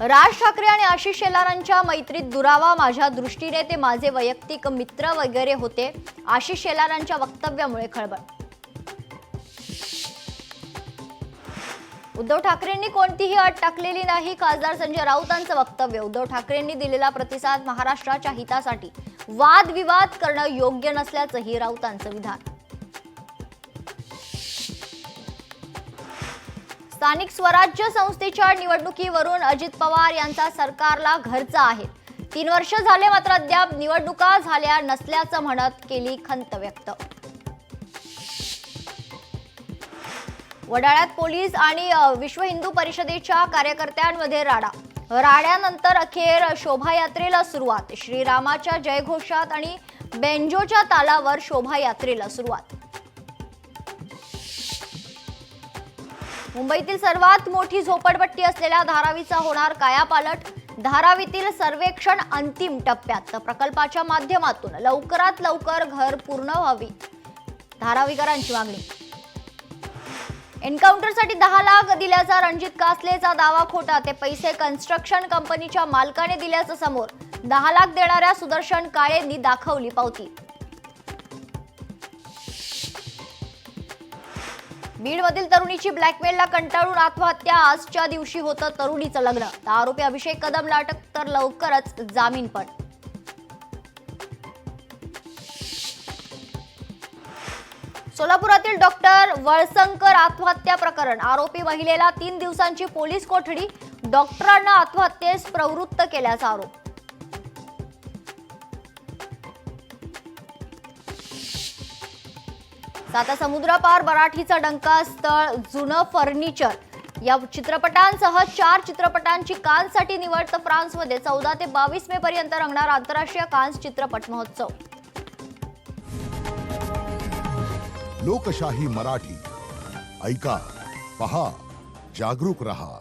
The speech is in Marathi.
राज ठाकरे आणि आशिष शेलारांच्या मैत्रीत दुरावा माझ्या दृष्टीने ते माझे वैयक्तिक मित्र वगैरे होते। आशिष शेलारांच्या वक्तव्यामुळे खळबळ। उद्धव ठाकरेंनी कोणतीही अट टाकलेली नाही, खासदार संजय राऊतांचं वक्तव्य। उद्धव ठाकरेंनी दिलेला प्रतिसाद महाराष्ट्राच्या हितासाठी वादविवाद करणं योग्य नसल्याचंही राऊतांचं विधान। स्थानिक स्वराज्य संस्थेच्या निवडणुकीवरून अजित पवार यांचा सरकारला घरचा आहे। 3 वर्ष झाले मात्र अद्याप निवडणुका झाल्या नसल्याचं म्हणत केली खंत व्यक्त। वडाळ्यात पोलीस आणि विश्व हिंदू परिषदेच्या कार्यकर्त्यांमध्ये राड्यानंतर अखेर शोभायात्रेला सुरुवात। श्रीरामाच्या जयघोषात आणि बेंजोच्या तालावर शोभायात्रेला सुरुवात। मुंबईतील सर्वात मोठी झोपडपट्टी असलेल्या धारावीचा होणार कायापालट। धारावीतील सर्वेक्षण अंतिम टप्प्यात। प्रकल्पाच्या माध्यमातून लवकरात लवकर घर पूर्ण व्हावी, धारावीकरांची मागणी। एन्काउंटरसाठी 10 लाख दिल्याचा रणजित कासलेचा दावा खोटा। ते पैसे कन्स्ट्रक्शन कंपनीच्या मालकाने दिल्याचं समोर। 10 लाख देणाऱ्या सुदर्शन काळेंनी दाखवली पावती। बीडमधील तरुणीची ब्लॅकमेलला कंटाळून आत्महत्या। आजच्या दिवशी होतं तरुणीचं लग्न। आरोपी अभिषेक कदमला अटक, तर लवकरच जामीन पण। सोलापुरातील डॉक्टर वळसंकर आत्महत्या प्रकरण। आरोपी महिलेला 3 दिवसांची पोलीस कोठडी। डॉक्टरांना आत्महत्येस प्रवृत्त केल्याचा आरोप। साता समुद्रापार मराठीचा डंका, स्थळ जुनं फर्निचर। या चित्रपटांसह 4 चित्रपटांची कान्ससाठी निवड। तर फ्रान्समध्ये 14 ते 22 मे पर्यंत रंगणार आंतरराष्ट्रीय कान्स चित्रपट महोत्सव। लोकशाही मराठी ऐका, पहा, जागरूक रहा।